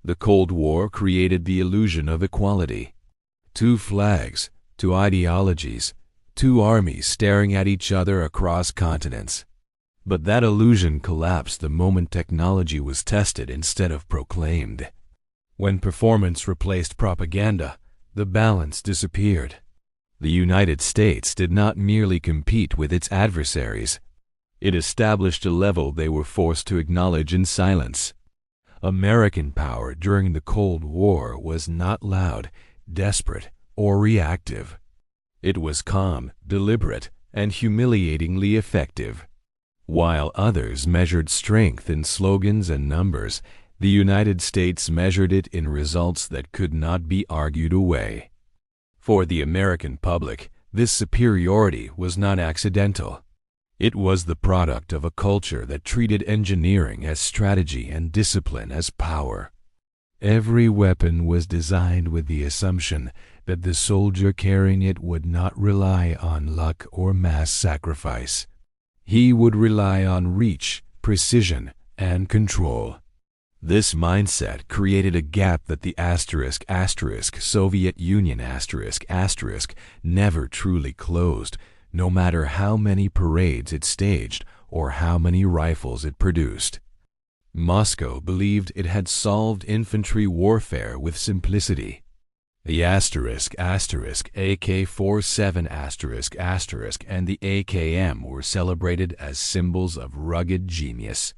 The Cold War created the illusion of equality. Two flags, two ideologies, two armies staring at each other across continents. But that illusion collapsed the moment technology was tested instead of proclaimed. When performance replaced propaganda, the balance disappeared. The United States did not merely compete with its adversaries. It established a level they were forced to acknowledge in silence. American power during the Cold War was not loud, desperate, or reactive. It was calm, deliberate, and humiliatingly effective. While others measured strength in slogans and numbers, the United States measured it in results that could not be argued away. For the American public, this superiority was not accidental. It was the product of a culture that treated engineering as strategy and discipline as power. Every weapon was designed with the assumption that the soldier carrying it would not rely on luck or mass sacrifice. He would rely on reach, precision, and control. This mindset created a gap that the Soviet Union never truly closed, no matter how many parades it staged or how many rifles it produced. Moscow believed it had solved infantry warfare with simplicity. The AK-47 and the AKM were celebrated as symbols of rugged genius.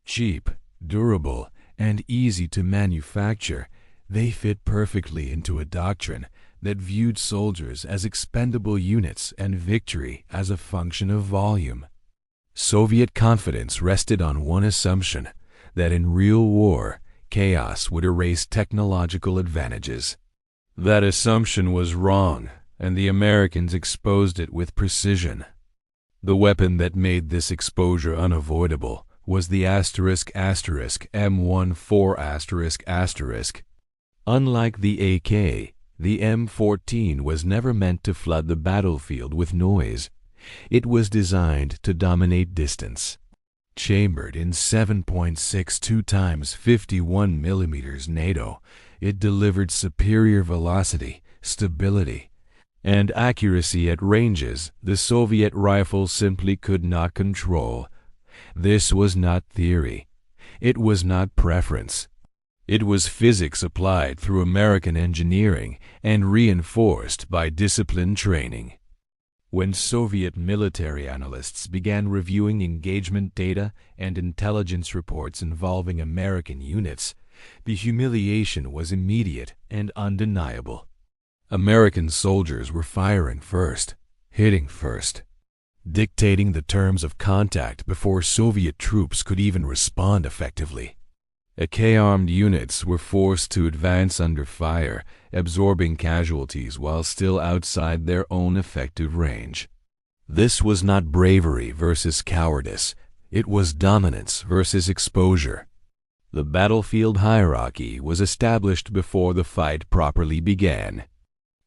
Cheap, durable, and easy to manufacture, they fit perfectly into a doctrine that viewed soldiers as expendable units and victory as a function of volume. Soviet confidence rested on one assumption, that in real war, chaos would erase technological advantages. That assumption was wrong, and the Americans exposed it with precision. The weapon that made this exposure unavoidable was the M14 Unlike the AK, the M14 was never meant to flood the battlefield with noise. It was designed to dominate distance. Chambered in 7.62 times 51 mm NATO, it delivered superior velocity, stability, and accuracy at ranges the Soviet rifles simply could not control. This was not theory. It was not preference. It was physics applied through American engineering and reinforced by disciplined training. When Soviet military analysts began reviewing engagement data and intelligence reports involving American units, the humiliation was immediate and undeniable. American soldiers were firing first, hitting first, dictating the terms of contact before Soviet troops could even respond effectively. AK-armed units were forced to advance under fire, absorbing casualties while still outside their own effective range. This was not bravery versus cowardice. It was dominance versus exposure. The battlefield hierarchy was established before the fight properly began.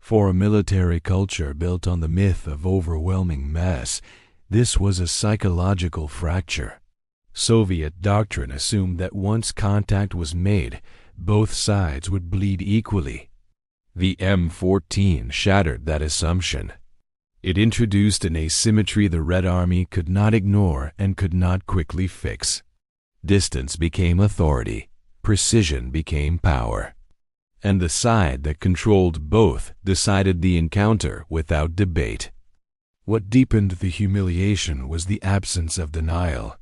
For a military culture built on the myth of overwhelming mass, this was a psychological fracture. Soviet doctrine assumed that once contact was made, both sides would bleed equally. The M14 shattered that assumption. It introduced an asymmetry the Red Army could not ignore and could not quickly fix. Distance became authority, precision became power. And the side that controlled both decided the encounter without debate. What deepened the humiliation was the absence of denial.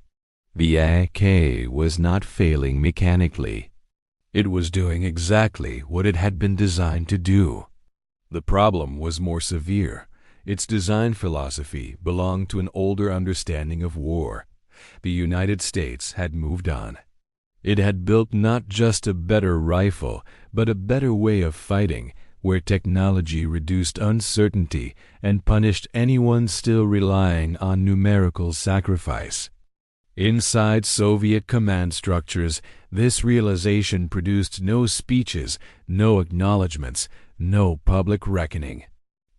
The AK was not failing mechanically. It was doing exactly what it had been designed to do. The problem was more severe. Its design philosophy belonged to an older understanding of war. The United States had moved on. It had built not just a better rifle, but a better way of fighting, where technology reduced uncertainty and punished anyone still relying on numerical sacrifice. Inside Soviet command structures, this realization produced no speeches, no acknowledgments, no public reckoning.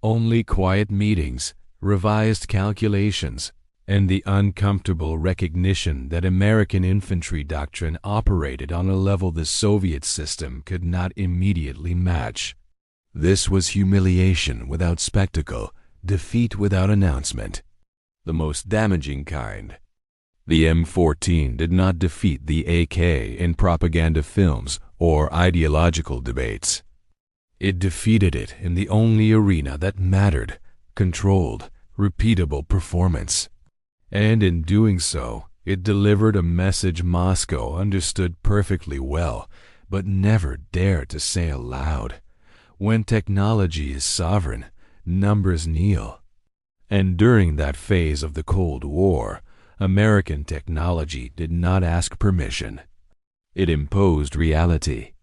Only quiet meetings, revised calculations, and the uncomfortable recognition that American infantry doctrine operated on a level the Soviet system could not immediately match. This was humiliation without spectacle, defeat without announcement, the most damaging kind. The M14 did not defeat the AK in propaganda films or ideological debates. It defeated it in the only arena that mattered: controlled, repeatable performance. And in doing so, it delivered a message Moscow understood perfectly well, but never dared to say aloud. When technology is sovereign, numbers kneel. And during that phase of the Cold War, American technology did not ask permission. It imposed reality.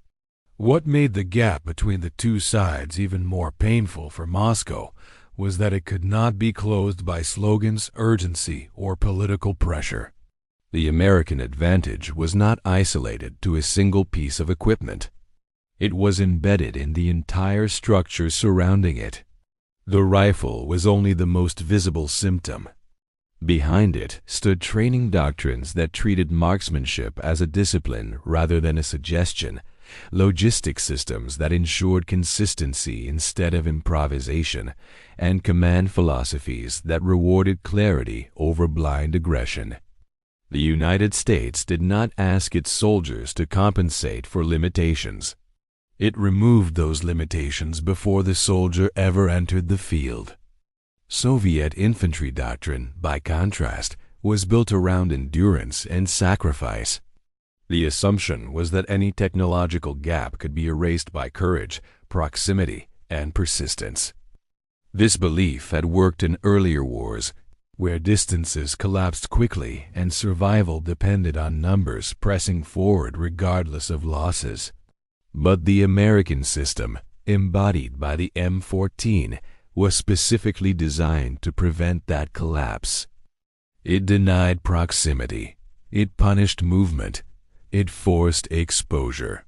What made the gap between the two sides even more painful for Moscow was that it could not be closed by slogans, urgency, or political pressure. The American advantage was not isolated to a single piece of equipment. It was embedded in the entire structure surrounding it. The rifle was only the most visible symptom. Behind it stood training doctrines that treated marksmanship as a discipline rather than a suggestion, logistic systems that ensured consistency instead of improvisation, and command philosophies that rewarded clarity over blind aggression. The United States did not ask its soldiers to compensate for limitations. It removed those limitations before the soldier ever entered the field. Soviet infantry doctrine, by contrast, was built around endurance and sacrifice. The assumption was that any technological gap could be erased by courage, proximity, and persistence. This belief had worked in earlier wars, where distances collapsed quickly and survival depended on numbers pressing forward regardless of losses. But the American system, embodied by the M14, was specifically designed to prevent that collapse. It denied proximity. It punished movement. It forced exposure.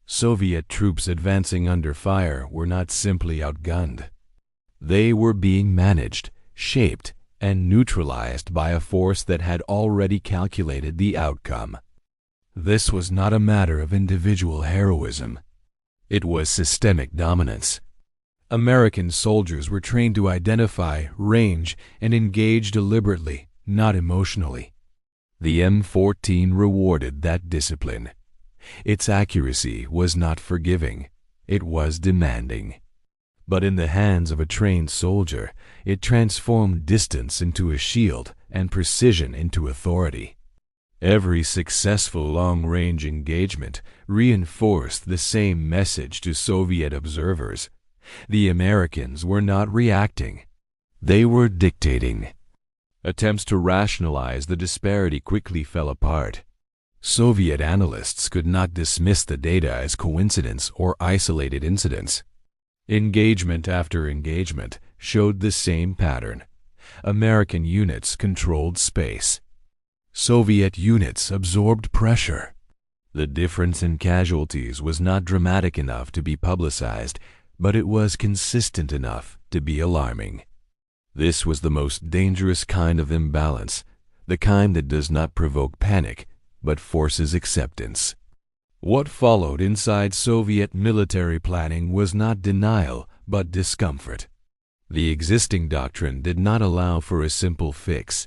Soviet troops advancing under fire were not simply outgunned. They were being managed, shaped, and neutralized by a force that had already calculated the outcome. This was not a matter of individual heroism. It was systemic dominance. American soldiers were trained to identify, range, and engage deliberately, not emotionally. The M14 rewarded that discipline. Its accuracy was not forgiving. It was demanding. But in the hands of a trained soldier, it transformed distance into a shield and precision into authority. Every successful long-range engagement reinforced the same message to Soviet observers. The Americans were not reacting. They were dictating. Attempts to rationalize the disparity quickly fell apart. Soviet analysts could not dismiss the data as coincidence or isolated incidents. Engagement after engagement showed the same pattern. American units controlled space. Soviet units absorbed pressure. The difference in casualties was not dramatic enough to be publicized, but it was consistent enough to be alarming. This was the most dangerous kind of imbalance, the kind that does not provoke panic, but forces acceptance. What followed inside Soviet military planning was not denial, but discomfort. The existing doctrine did not allow for a simple fix.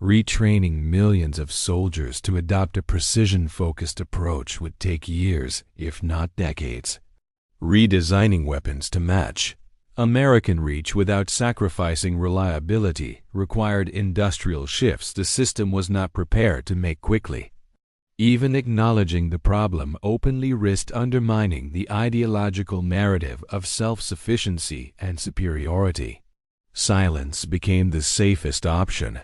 Retraining millions of soldiers to adopt a precision-focused approach would take years, if not decades. Redesigning weapons to match American reach without sacrificing reliability required industrial shifts the system was not prepared to make quickly. Even acknowledging the problem openly risked undermining the ideological narrative of self-sufficiency and superiority. Silence became the safest option.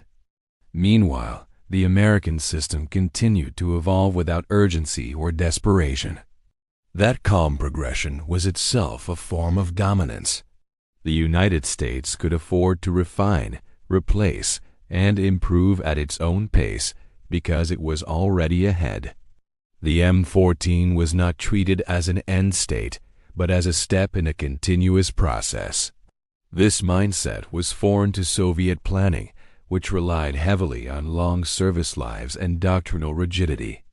Meanwhile, the American system continued to evolve without urgency or desperation. That calm progression was itself a form of dominance. The United States could afford to refine, replace, and improve at its own pace because it was already ahead. The M14 was not treated as an end state, but as a step in a continuous process. This mindset was foreign to Soviet planning, which relied heavily on long service lives and doctrinal rigidity.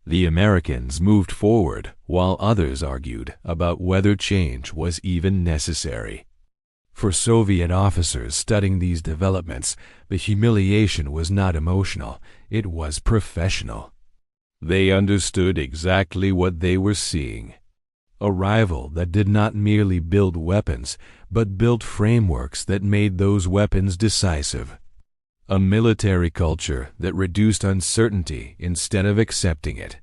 The Americans moved forward while others argued about whether change was even necessary. For Soviet officers studying these developments, the humiliation was not emotional, it was professional. They understood exactly what they were seeing. A rival that did not merely build weapons, but built frameworks that made those weapons decisive. A military culture that reduced uncertainty instead of accepting it.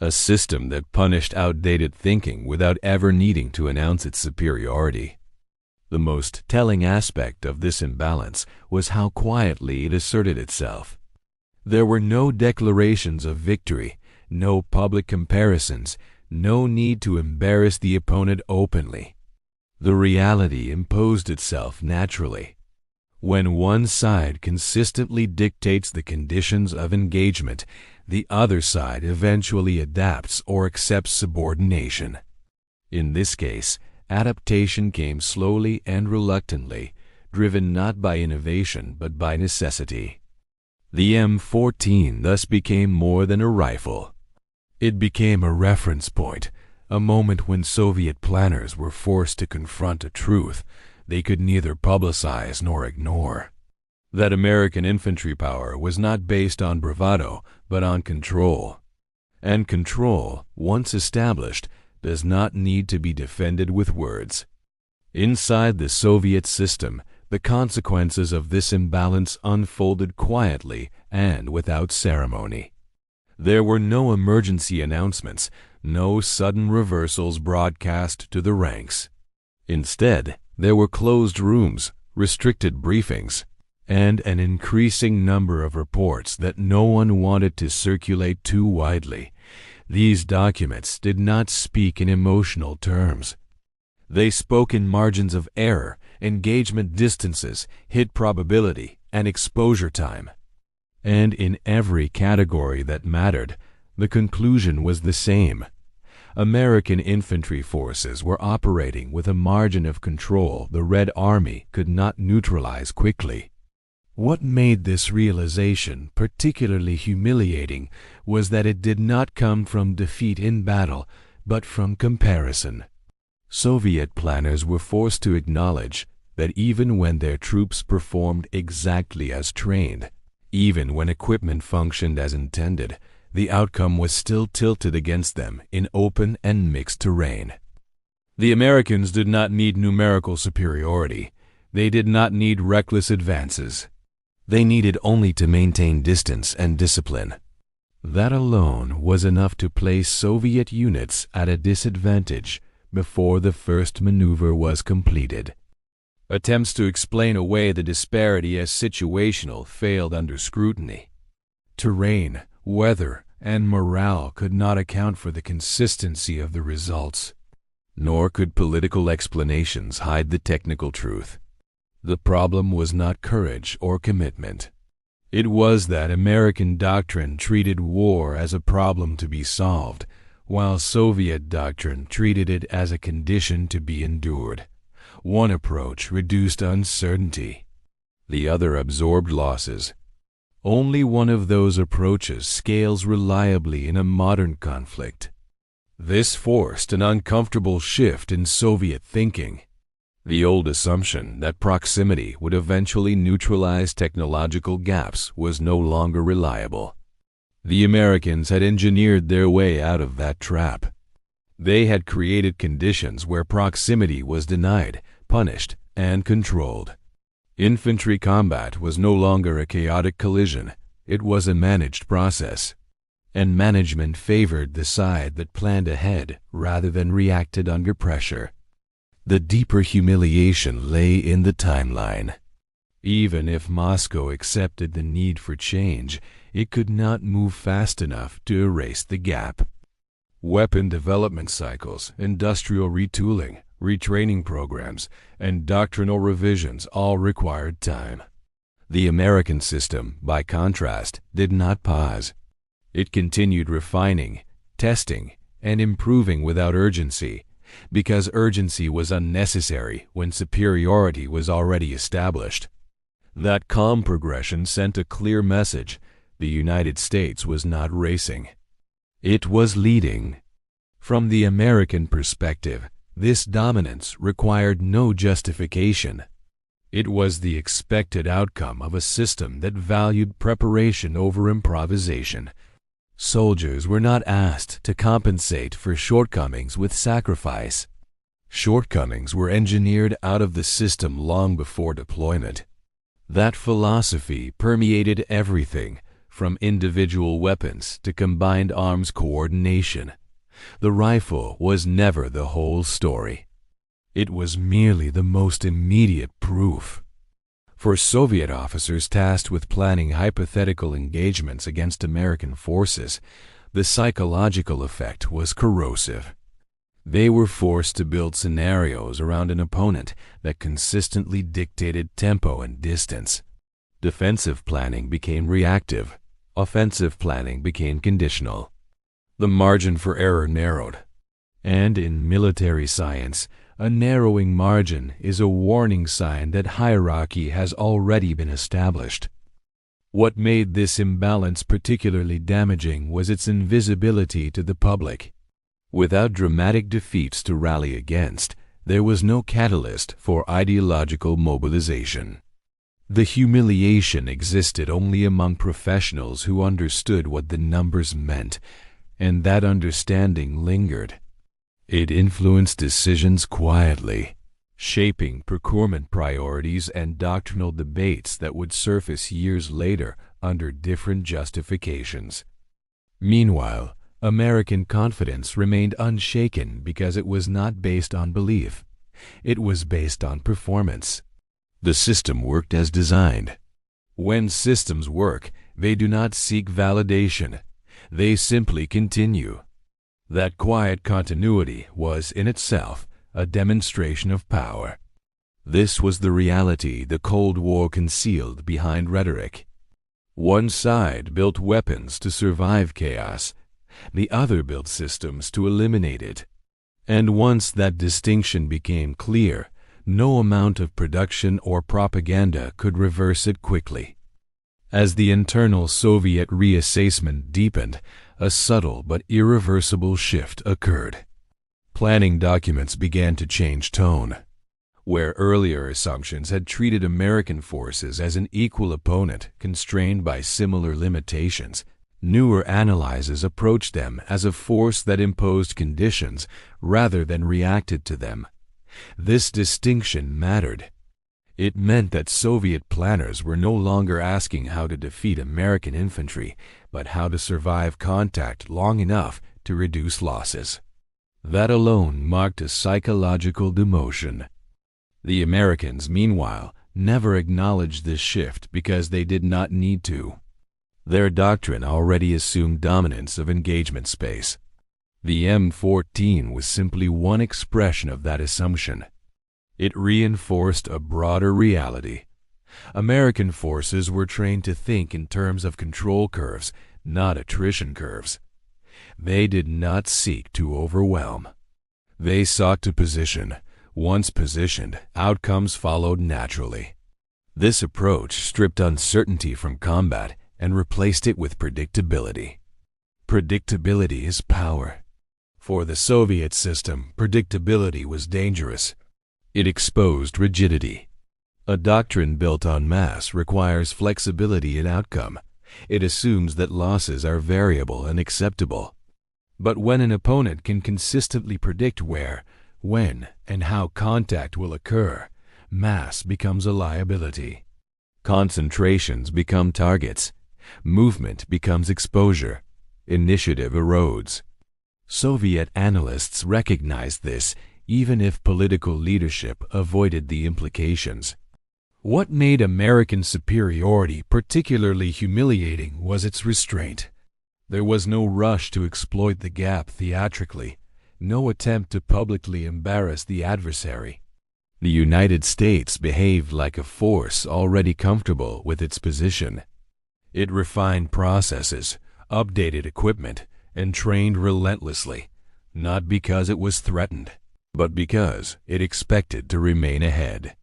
A system that punished outdated thinking without ever needing to announce its superiority. The most telling aspect of this imbalance was how quietly it asserted itself. There were no declarations of victory, no public comparisons, no need to embarrass the opponent openly. The reality imposed itself naturally. When one side consistently dictates the conditions of engagement, the other side eventually adapts or accepts subordination. In this case, adaptation came slowly and reluctantly, driven not by innovation but by necessity. The M14 thus became more than a rifle. It became a reference point, a moment when Soviet planners were forced to confront a truth they could neither publicize nor ignore. That American infantry power was not based on bravado, but on control. And control, once established, does not need to be defended with words. Inside the Soviet system, the consequences of this imbalance unfolded quietly and without ceremony. There were no emergency announcements, no sudden reversals broadcast to the ranks. Instead, there were closed rooms, restricted briefings, and an increasing number of reports that no one wanted to circulate too widely. These documents did not speak in emotional terms. They spoke in margins of error, engagement distances, hit probability, and exposure time. And in every category that mattered, the conclusion was the same. American infantry forces were operating with a margin of control the Red Army could not neutralize quickly. What made this realization particularly humiliating was that it did not come from defeat in battle, but from comparison. Soviet planners were forced to acknowledge that even when their troops performed exactly as trained, even when equipment functioned as intended, the outcome was still tilted against them in open and mixed terrain. The Americans did not need numerical superiority. They did not need reckless advances. They needed only to maintain distance and discipline. That alone was enough to place Soviet units at a disadvantage before the first maneuver was completed. Attempts to explain away the disparity as situational failed under scrutiny. Terrain, weather, and morale could not account for the consistency of the results. Nor could political explanations hide the technical truth. The problem was not courage or commitment. It was that American doctrine treated war as a problem to be solved, while Soviet doctrine treated it as a condition to be endured. One approach reduced uncertainty. The other absorbed losses. Only one of those approaches scales reliably in a modern conflict. This forced an uncomfortable shift in Soviet thinking. The old assumption that proximity would eventually neutralize technological gaps was no longer reliable. The Americans had engineered their way out of that trap. They had created conditions where proximity was denied, punished, and controlled. Infantry combat was no longer a chaotic collision, it was a managed process. And management favored the side that planned ahead rather than reacted under pressure. The deeper humiliation lay in the timeline. Even if Moscow accepted the need for change, it could not move fast enough to erase the gap. Weapon development cycles, industrial retooling, retraining programs, and doctrinal revisions all required time. The American system, by contrast, did not pause. It continued refining, testing, and improving without urgency, because urgency was unnecessary when superiority was already established. That calm progression sent a clear message: the United States was not racing. It was leading. From the American perspective, this dominance required no justification. It was the expected outcome of a system that valued preparation over improvisation. Soldiers were not asked to compensate for shortcomings with sacrifice. Shortcomings were engineered out of the system long before deployment. That philosophy permeated everything, from individual weapons to combined arms coordination. The rifle was never the whole story. It was merely the most immediate proof. For Soviet officers tasked with planning hypothetical engagements against American forces, the psychological effect was corrosive. They were forced to build scenarios around an opponent that consistently dictated tempo and distance. Defensive planning became reactive. Offensive planning became conditional. The margin for error narrowed. And in military science, a narrowing margin is a warning sign that hierarchy has already been established. What made this imbalance particularly damaging was its invisibility to the public. Without dramatic defeats to rally against, there was no catalyst for ideological mobilization. The humiliation existed only among professionals who understood what the numbers meant, and that understanding lingered. It influenced decisions quietly, shaping procurement priorities and doctrinal debates that would surface years later under different justifications. Meanwhile, American confidence remained unshaken because it was not based on belief. It was based on performance. The system worked as designed. When systems work, they do not seek validation. They simply continue. That quiet continuity was, in itself, a demonstration of power. This was the reality the Cold War concealed behind rhetoric. One side built weapons to survive chaos. The other built systems to eliminate it. And once that distinction became clear, no amount of production or propaganda could reverse it quickly. As the internal Soviet reassessment deepened, a subtle but irreversible shift occurred. Planning documents began to change tone. Where earlier assumptions had treated American forces as an equal opponent constrained by similar limitations, newer analyses approached them as a force that imposed conditions rather than reacted to them. This distinction mattered. It meant that Soviet planners were no longer asking how to defeat American infantry, but how to survive contact long enough to reduce losses. That alone marked a psychological demotion. The Americans, meanwhile, never acknowledged this shift because they did not need to. Their doctrine already assumed dominance of engagement space. The M14 was simply one expression of that assumption. It reinforced a broader reality. American forces were trained to think in terms of control curves, not attrition curves. They did not seek to overwhelm. They sought to position. Once positioned, outcomes followed naturally. This approach stripped uncertainty from combat and replaced it with predictability. Predictability is power. For the Soviet system, predictability was dangerous. It exposed rigidity. A doctrine built en masse requires flexibility in outcome. It assumes that losses are variable and acceptable. But when an opponent can consistently predict where, when, and how contact will occur, mass becomes a liability. Concentrations become targets. Movement becomes exposure. Initiative erodes. Soviet analysts recognized this, even if political leadership avoided the implications. What made American superiority particularly humiliating was its restraint. There was no rush to exploit the gap theatrically, no attempt to publicly embarrass the adversary. The United States behaved like a force already comfortable with its position. It refined processes, updated equipment, and trained relentlessly, not because it was threatened, but because it expected to remain ahead.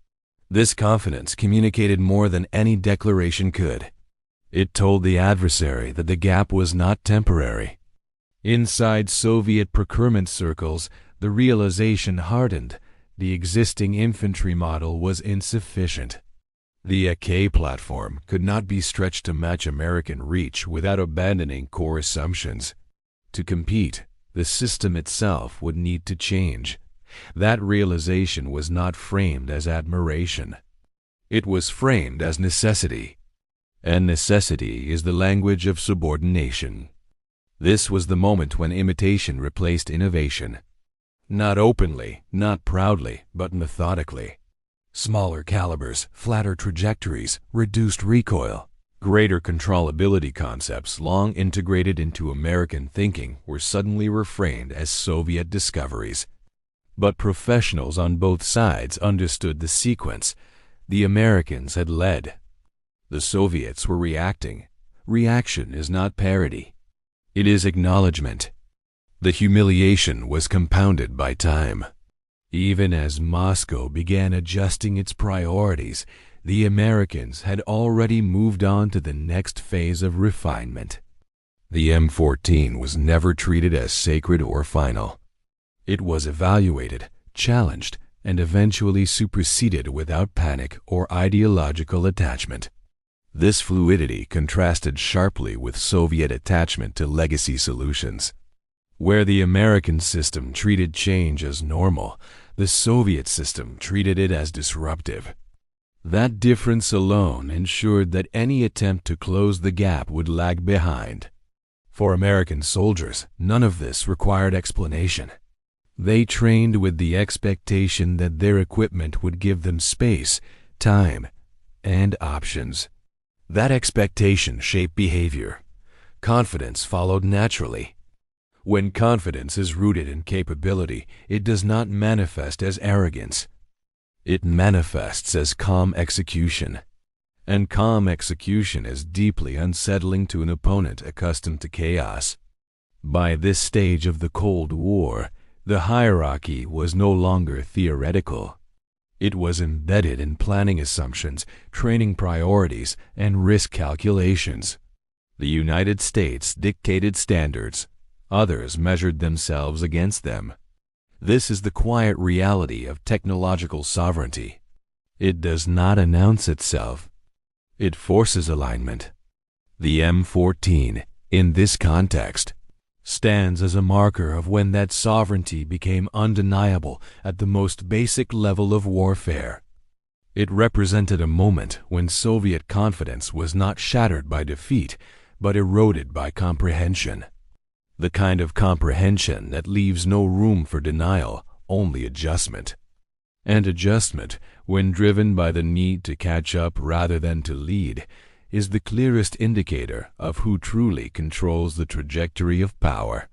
This confidence communicated more than any declaration could. It told the adversary that the gap was not temporary. Inside Soviet procurement circles, the realization hardened: the existing infantry model was insufficient. The AK platform could not be stretched to match American reach without abandoning core assumptions. To compete, the system itself would need to change. That realization was not framed as admiration. It was framed as necessity. And necessity is the language of subordination. This was the moment when imitation replaced innovation. Not openly, not proudly, but methodically. Smaller calibers, flatter trajectories, reduced recoil, greater controllability concepts long integrated into American thinking were suddenly reframed as Soviet discoveries. But professionals on both sides understood the sequence. The Americans had led. The Soviets were reacting. Reaction is not parody. It is acknowledgement. The humiliation was compounded by time. Even as Moscow began adjusting its priorities, the Americans had already moved on to the next phase of refinement. The M14 was never treated as sacred or final. It was evaluated, challenged, and eventually superseded without panic or ideological attachment. This fluidity contrasted sharply with Soviet attachment to legacy solutions. Where the American system treated change as normal, the Soviet system treated it as disruptive. That difference alone ensured that any attempt to close the gap would lag behind. For American soldiers, none of this required explanation. They trained with the expectation that their equipment would give them space, time, and options. That expectation shaped behavior. Confidence followed naturally. When confidence is rooted in capability, it does not manifest as arrogance. It manifests as calm execution. And calm execution is deeply unsettling to an opponent accustomed to chaos. By this stage of the Cold War, the hierarchy was no longer theoretical. It was embedded in planning assumptions, training priorities, and risk calculations. The United States dictated standards. Others measured themselves against them. This is the quiet reality of technological sovereignty. It does not announce itself. It forces alignment. The M14, in this context, stands as a marker of when that sovereignty became undeniable at the most basic level of warfare. It represented a moment when Soviet confidence was not shattered by defeat, but eroded by comprehension. The kind of comprehension that leaves no room for denial, only adjustment. And adjustment, when driven by the need to catch up rather than to lead, is the clearest indicator of who truly controls the trajectory of power.